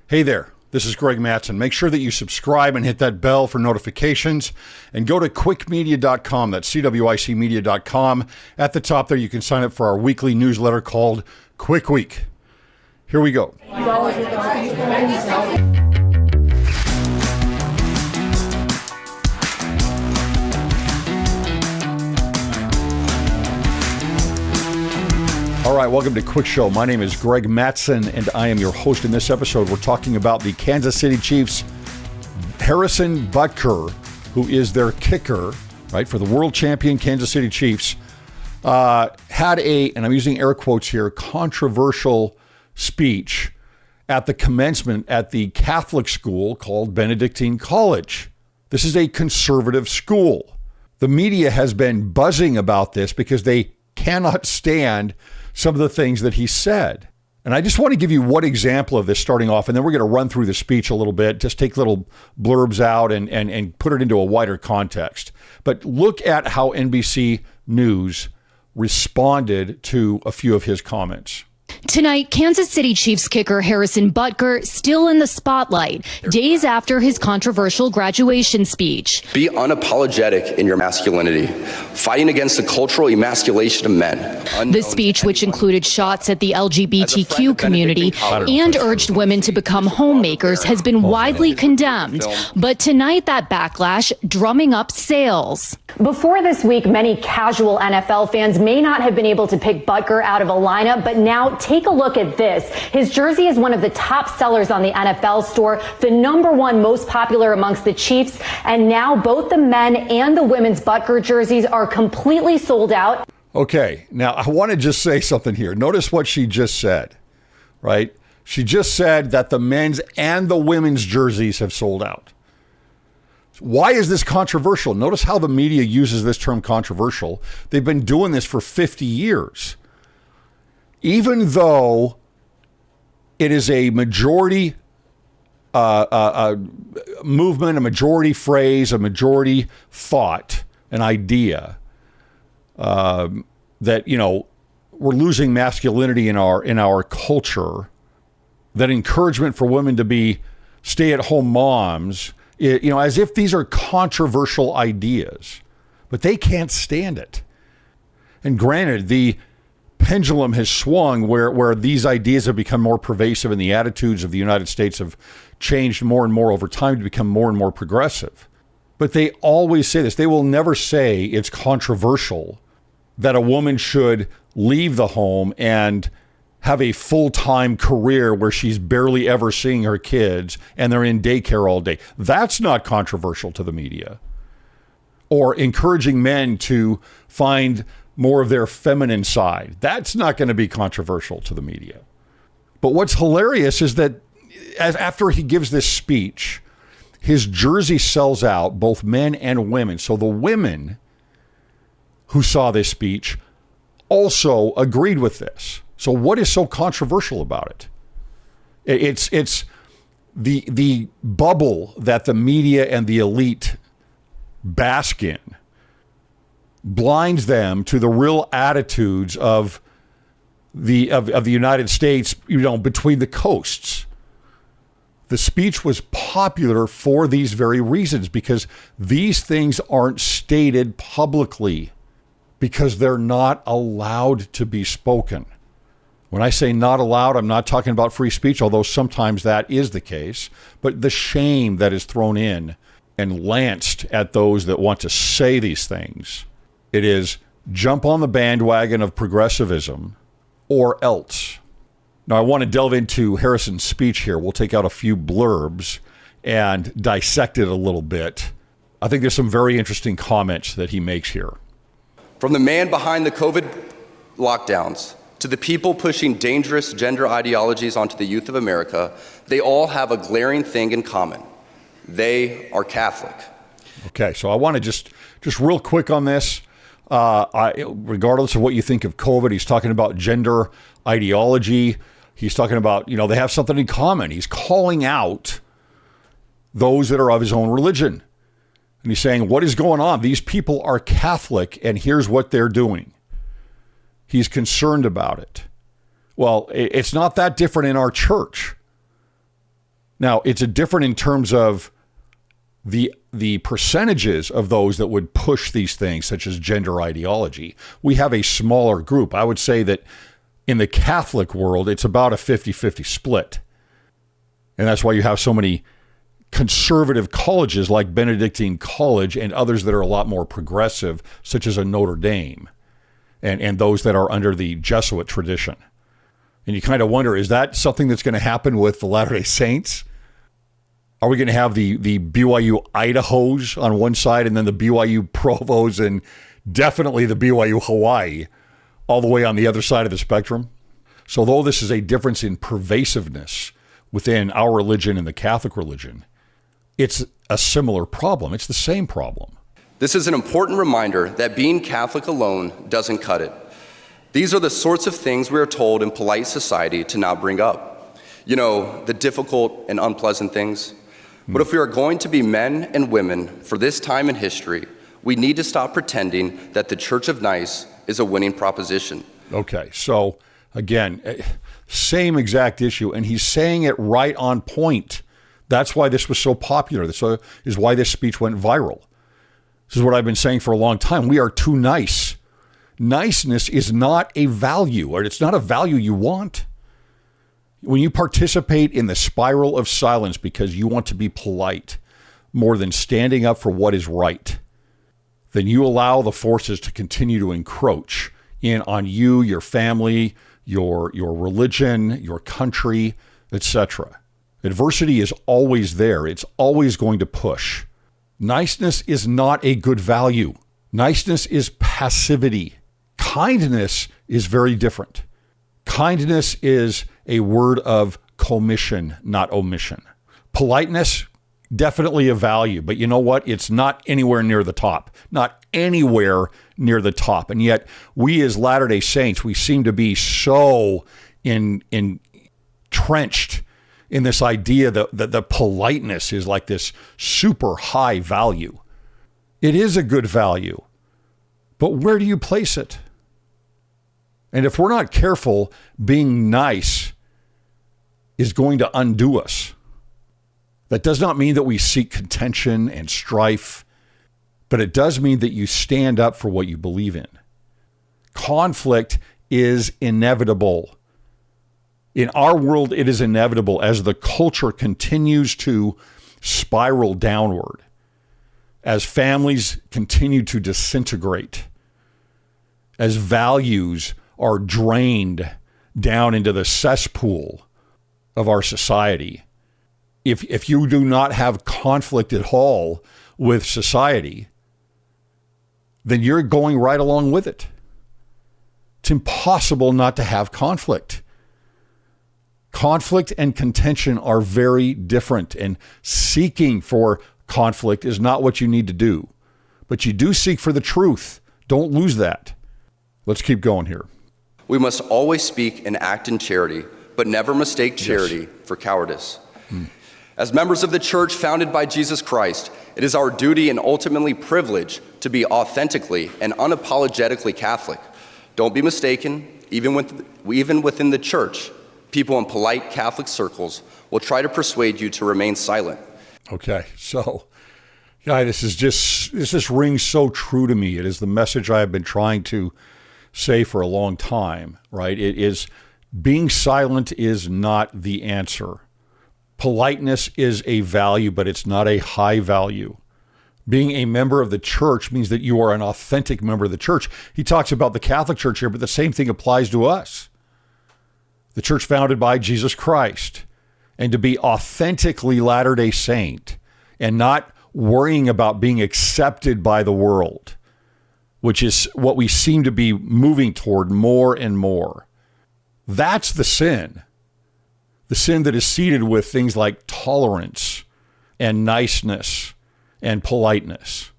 Hey there, this is Greg Mattson. Make sure that you subscribe and hit that bell for notifications and go to cwicmedia.com. That's CWIC media.com. At the top there, you can sign up for our weekly newsletter called Cwic Week. Here we go. All right, welcome to Cwic Show. My name is Greg Mattson, and I am your host. In this episode, we're talking about the Kansas City Chiefs' Harrison Butker, who is their kicker, right, for the world champion Kansas City Chiefs, had a, and I'm using air quotes here, controversial speech at the commencement at the Catholic school called Benedictine College. This is a conservative school. The media has been buzzing about this because they cannot stand some of the things that he said. And I just want to give you one example of this starting off, and then we're going to run through the speech a little bit, just take little blurbs out and put it into a wider context. But look at how NBC News responded to a few of his comments. Tonight, Kansas City Chiefs kicker Harrison Butker still in the spotlight, days after his controversial graduation speech. Be unapologetic in your masculinity, fighting against the cultural emasculation of men. The speech, which included shots at the LGBTQ community and urged women to become homemakers, has been widely condemned. But tonight, that backlash drumming up sales. Before this week, many casual NFL fans may not have been able to pick Butker out of a lineup, but now take a look at this. His jersey is one of the top sellers on the NFL store, the #1 most popular amongst the Chiefs, and now both the men and the women's Butker jerseys are completely sold out. Okay, now I want to just say something here. Notice what she just said, right? She just said that the men's and the women's jerseys have sold out. Why is this controversial? Notice how the media uses this term controversial. They've been doing this for 50 years. Even though it is a majority movement, a majority phrase, a majority thought, an idea that, you know, we're losing masculinity in our culture, that encouragement for women to be stay-at-home moms, you know, as if these are controversial ideas, but they can't stand it. And granted, the pendulum has swung where these ideas have become more pervasive and the attitudes of the United States have changed more and more over time to become more and more progressive. But they always say this. They will never say it's controversial that a woman should leave the home and have a full-time career where she's barely ever seeing her kids and they're in daycare all day. That's not controversial to the media. Or encouraging men to find more of their feminine side. That's not going to be controversial to the media. But what's hilarious is that after he gives this speech, his jersey sells out, both men and women. So the women who saw this speech also agreed with this. So what is so controversial about it? It's the bubble that the media and the elite bask in blinds them to the real attitudes of the United States, you know, between the coasts. The speech was popular for these very reasons, because these things aren't stated publicly, because they're not allowed to be spoken. When I say not allowed, I'm not talking about free speech, although sometimes that is the case, but the shame that is thrown in and lanced at those that want to say these things. It is jump on the bandwagon of progressivism or else. Now, I want to delve into Harrison's speech here. We'll take out a few blurbs and dissect it a little bit. I think there's some very interesting comments that he makes here. From the man behind the COVID lockdowns to the people pushing dangerous gender ideologies onto the youth of America, they all have a glaring thing in common. They are Catholic. Okay, so I want to just real quick on this. Regardless of what you think of COVID, he's talking about gender ideology. He's talking about, you know, they have something in common. He's calling out those that are of his own religion. And he's saying, what is going on? These people are Catholic, and here's what they're doing. He's concerned about it. Well, it's not that different in our church. Now, it's a different in terms of the percentages of those that would push these things, such as gender ideology. We have a smaller group. I would say that in the Catholic world, it's about a 50-50 split. And that's why you have so many conservative colleges like Benedictine College and others that are a lot more progressive, such as a Notre Dame, and those that are under the Jesuit tradition. And you kind of wonder, is that something that's going to happen with the Latter-day Saints? Are we going to have the BYU Idahos on one side and then the BYU Provos and definitely the BYU Hawaii all the way on the other side of the spectrum? So though this is a difference in pervasiveness within our religion and the Catholic religion, it's a similar problem. It's the same problem. This is an important reminder that being Catholic alone doesn't cut it. These are the sorts of things we are told in polite society to not bring up. You know, the difficult and unpleasant things. But if we are going to be men and women for this time in history, we need to stop pretending that the Church of Nice is a winning proposition. Okay, so again, same exact issue, and he's saying it right on point. That's why this was so popular. This is why this speech went viral. This is what I've been saying for a long time. We are too nice. Niceness is not a value, or it's not a value you want. When you participate in the spiral of silence because you want to be polite more than standing up for what is right, then you allow the forces to continue to encroach in on you, your family, your religion, your country, etc. Adversity is always there. It's always going to push. Niceness is not a good value. Niceness is passivity. Kindness is very different. Kindness is a word of commission, not omission. Politeness, definitely a value, but you know what? It's not anywhere near the top. Not anywhere near the top. And yet, we as Latter-day Saints, we seem to be so entrenched in this idea that the politeness is like this super high value. It is a good value, but where do you place it? And if we're not careful, being nice is going to undo us. That does not mean that we seek contention and strife, but it does mean that you stand up for what you believe in. Conflict is inevitable. In our world, it is inevitable as the culture continues to spiral downward, as families continue to disintegrate, as values are drained down into the cesspool of our society. If you do not have conflict at all with society, then you're going right along with it. It's impossible not to have conflict. Conflict and contention are very different, and seeking for conflict is not what you need to do. But you do seek for the truth. Don't lose that. Let's keep going here. We must always speak and act in charity, but never mistake charity for cowardice. As members of the church founded by Jesus Christ, it is our duty and ultimately privilege to be authentically and unapologetically Catholic. Don't be mistaken, even within the church, people in polite Catholic circles will try to persuade you to remain silent. Okay, so, yeah, this just rings so true to me. It is the message I have been trying to say for a long time, right? It is being silent is not the answer. Politeness is a value, but it's not a high value. Being a member of the church means that you are an authentic member of the church. He talks about the Catholic Church here, but the same thing applies to us. The church founded by Jesus Christ. And to be authentically Latter-day Saint and not worrying about being accepted by the world, which is what we seem to be moving toward more and more. That's the sin. The sin that is seeded with things like tolerance and niceness and politeness.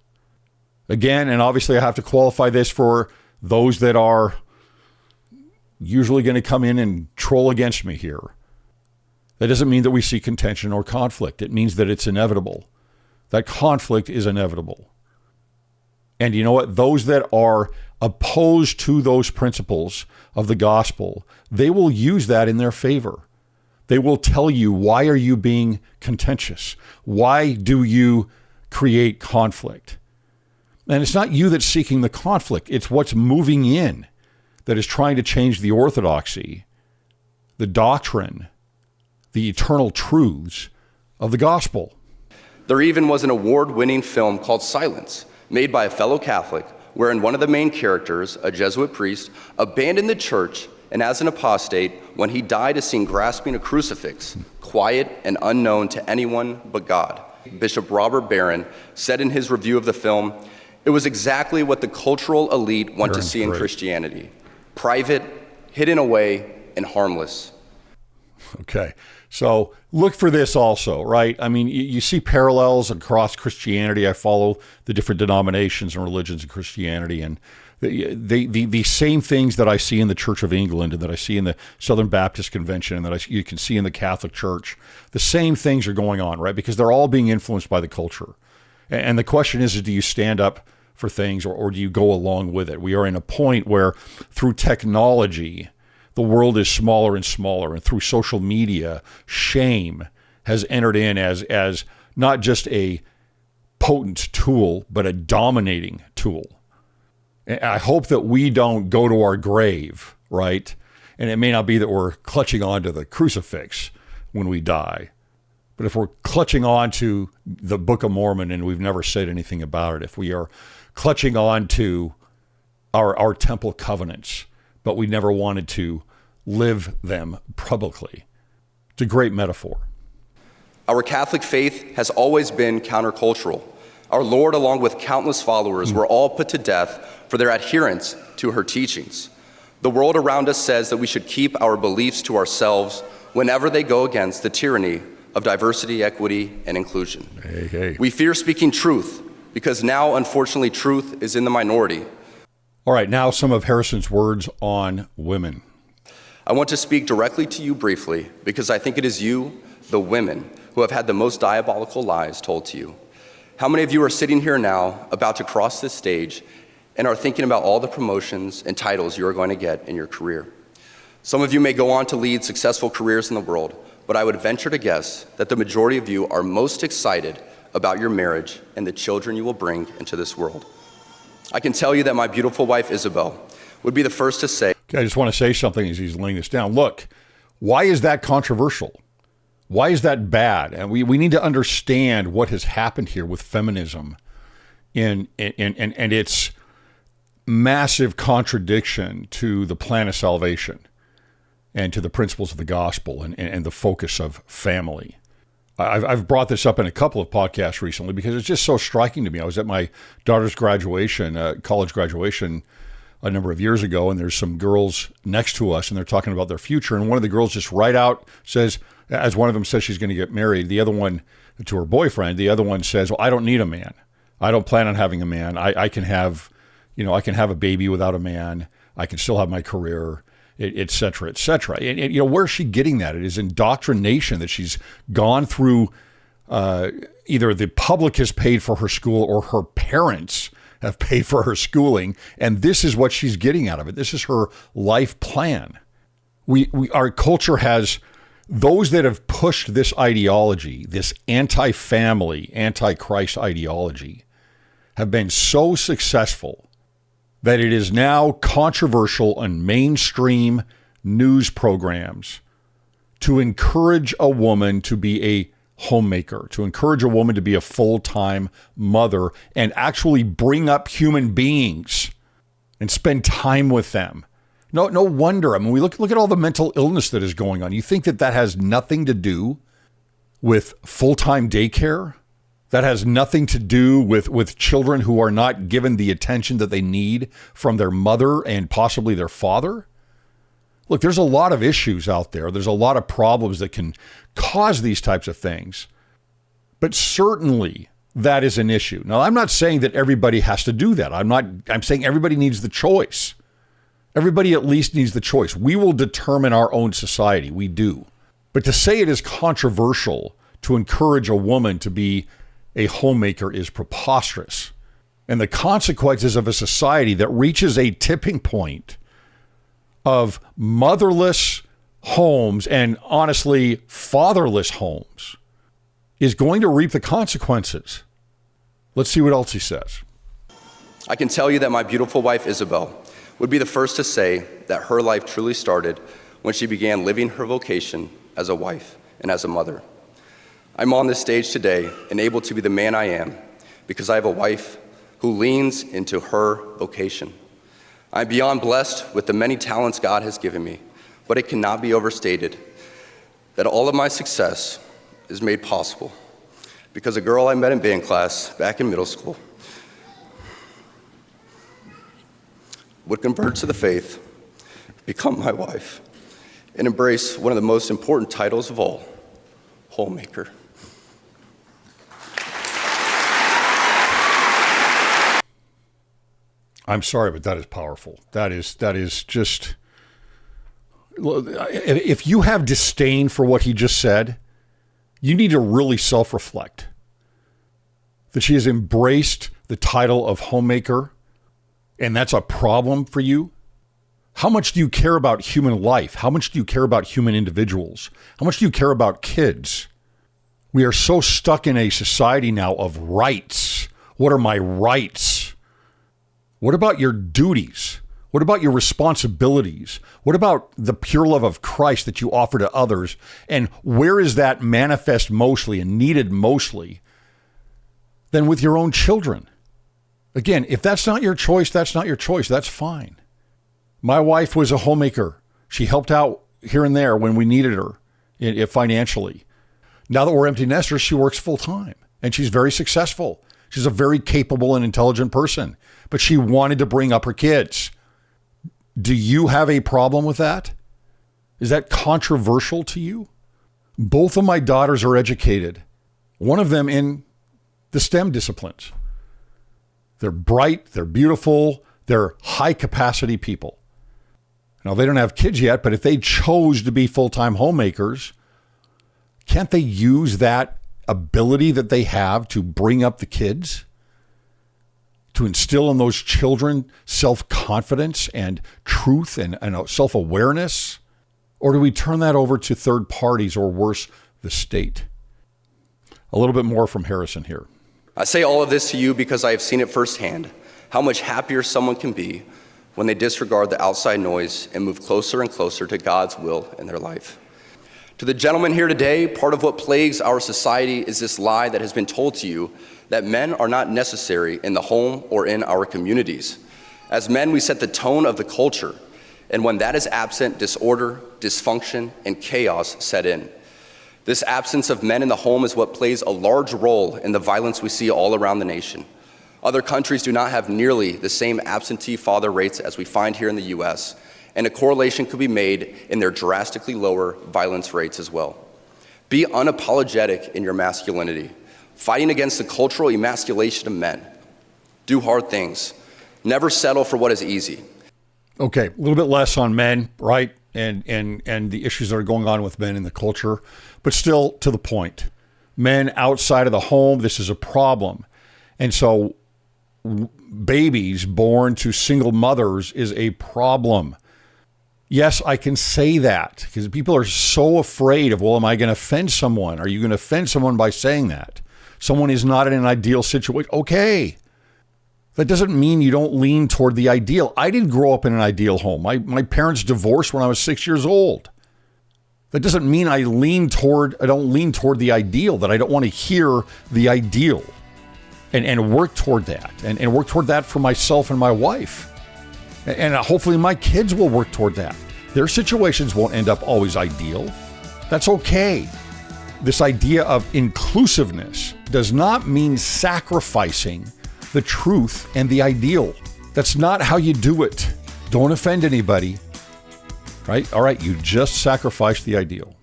Again, and obviously I have to qualify this for those that are usually going to come in and troll against me here. That doesn't mean that we see contention or conflict. It means that it's inevitable. That conflict is inevitable. And you know what? Those that are opposed to those principles of the gospel, they will use that in their favor. They will tell you, why are you being contentious? Why do you create conflict? And it's not you that's seeking the conflict. It's what's moving in that is trying to change the orthodoxy, the doctrine, the eternal truths of the gospel. There even was an award-winning film called Silence, made by a fellow Catholic, wherein one of the main characters, a Jesuit priest, abandoned the church and as an apostate, when he died, is seen grasping a crucifix, quiet and unknown to anyone but God. Bishop Robert Barron said in his review of the film, "It was exactly what the cultural elite want to see in Christianity. Private, hidden away, and harmless." Okay, so look for this also, right? I mean, you see parallels across Christianity. I follow the different denominations and religions of Christianity, and the same things that I see in the Church of England and that I see in the Southern Baptist Convention and that you can see in the Catholic Church, the same things are going on, right? Because they're all being influenced by the culture. And the question is do you stand up for things or do you go along with it? We are in a point where through technology, the world is smaller and smaller, and through social media, shame has entered in as not just a potent tool, but a dominating tool. And I hope that we don't go to our grave, right? And it may not be that we're clutching onto the crucifix when we die, but if we're clutching on to the Book of Mormon and we've never said anything about it, if we are clutching on to our temple covenants, but we never wanted to live them publicly. It's a great metaphor. Our Catholic faith has always been countercultural. Our Lord, along with countless followers, were all put to death for their adherence to her teachings. The world around us says that we should keep our beliefs to ourselves whenever they go against the tyranny of diversity, equity, and inclusion. Hey. We fear speaking truth because now, unfortunately, truth is in the minority. All right, now some of Harrison's words on women. I want to speak directly to you briefly because I think it is you, the women, who have had the most diabolical lies told to you. How many of you are sitting here now, about to cross this stage, and are thinking about all the promotions and titles you are going to get in your career? Some of you may go on to lead successful careers in the world, but I would venture to guess that the majority of you are most excited about your marriage and the children you will bring into this world. I can tell you that my beautiful wife, Isabel, would be the first to say. Okay, I just want to say something as he's laying this down. Look, why is that controversial? Why is that bad? And we need to understand what has happened here with feminism and its massive contradiction to the plan of salvation and to the principles of the gospel and the focus of family. I've brought this up in a couple of podcasts recently because it's just so striking to me. I was at my daughter's graduation, college graduation, a number of years ago, and there's some girls next to us, and they're talking about their future. And one of the girls just right out says, as one of them says she's going to get married, the other one to her boyfriend, the other one says, well, I don't need a man. I don't plan on having a man. I can have, I can have a baby without a man. I can still have my career, et cetera, et cetera. And where's she getting that? It is indoctrination that she's gone through. Either the public has paid for her school or her parents have paid for her schooling, and this is what she's getting out of it. This is her life plan. Our culture has those that have pushed this ideology, this anti-family, anti-Christ ideology, have been so successful that it is now controversial on mainstream news programs to encourage a woman to be a homemaker, to encourage a woman to be a full-time mother and actually bring up human beings and spend time with them. No wonder. I mean, we look at all the mental illness that is going on. You think that has nothing to do with full-time daycare? That has nothing to do with children who are not given the attention that they need from their mother and possibly their father? Look, there's a lot of issues out there. There's a lot of problems that can cause these types of things. But certainly that is an issue. Now, I'm not saying that everybody has to do that. I'm saying everybody needs the choice. Everybody at least needs the choice. We will determine our own society. We do. But to say it is controversial to encourage a woman to be a homemaker is preposterous. And the consequences of a society that reaches a tipping point of motherless homes, and honestly, fatherless homes, is going to reap the consequences. Let's see what else he says. I can tell you that my beautiful wife, Isabel, would be the first to say that her life truly started when she began living her vocation as a wife and as a mother. I'm on this stage today and able to be the man I am because I have a wife who leans into her vocation. I'm beyond blessed with the many talents God has given me, but it cannot be overstated that all of my success is made possible because a girl I met in band class back in middle school would convert to the faith, become my wife, and embrace one of the most important titles of all, homemaker. I'm sorry, but that is powerful. That is just, if you have disdain for what he just said, you need to really self-reflect that she has embraced the title of homemaker, and that's a problem for you. How much do you care about human life? How much do you care about human individuals? How much do you care about kids? We are so stuck in a society now of rights. What are my rights? What about your duties? What about your responsibilities? What about the pure love of Christ that you offer to others? And where is that manifest mostly and needed mostly than with your own children? Again, if that's not your choice, that's not your choice. That's fine. My wife was a homemaker. She helped out here and there when we needed her financially. Now that we're empty nesters, she works full time and she's very successful. She's a very capable and intelligent person, but she wanted to bring up her kids. Do you have a problem with that? Is that controversial to you? Both of my daughters are educated. One of them in the STEM disciplines. They're bright, they're beautiful, they're high capacity people. Now, they don't have kids yet, but if they chose to be full-time homemakers, can't they use that ability that they have to bring up the kids, to instill in those children self-confidence and truth and self-awareness? Or do we turn that over to third parties, or worse, the state? A little bit more from Harrison here. I say all of this to you because I have seen it firsthand, how much happier someone can be when they disregard the outside noise and move closer and closer to God's will in their life. To the gentleman here today, part of what plagues our society is this lie that has been told to you that men are not necessary in the home or in our communities. As men, we set the tone of the culture, and when that is absent, disorder, dysfunction, and chaos set in. This absence of men in the home is what plays a large role in the violence we see all around the nation. Other countries do not have nearly the same absentee father rates as we find here in the US, and a correlation could be made in their drastically lower violence rates as well. Be unapologetic in your masculinity, fighting against the cultural emasculation of men. Do hard things. Never settle for what is easy. Okay, a little bit less on men, right? And the issues that are going on with men in the culture, but still to the point. Men outside of the home, this is a problem. And so babies born to single mothers is a problem. Yes, I can say that because people are so afraid of, well, am I going to offend someone? Are you going to offend someone by saying that? Someone is not in an ideal situation. Okay. That doesn't mean you don't lean toward the ideal. I didn't grow up in an ideal home. My parents divorced when I was 6 years old. That doesn't mean I don't lean toward the ideal, that I don't want to hear the ideal and work toward that and work toward that for myself and my wife. And hopefully my kids will work toward that. Their situations won't end up always ideal. That's okay. This idea of inclusiveness does not mean sacrificing the truth and the ideal. That's not how you do it. Don't offend anybody, right? All right, you just sacrificed the ideal.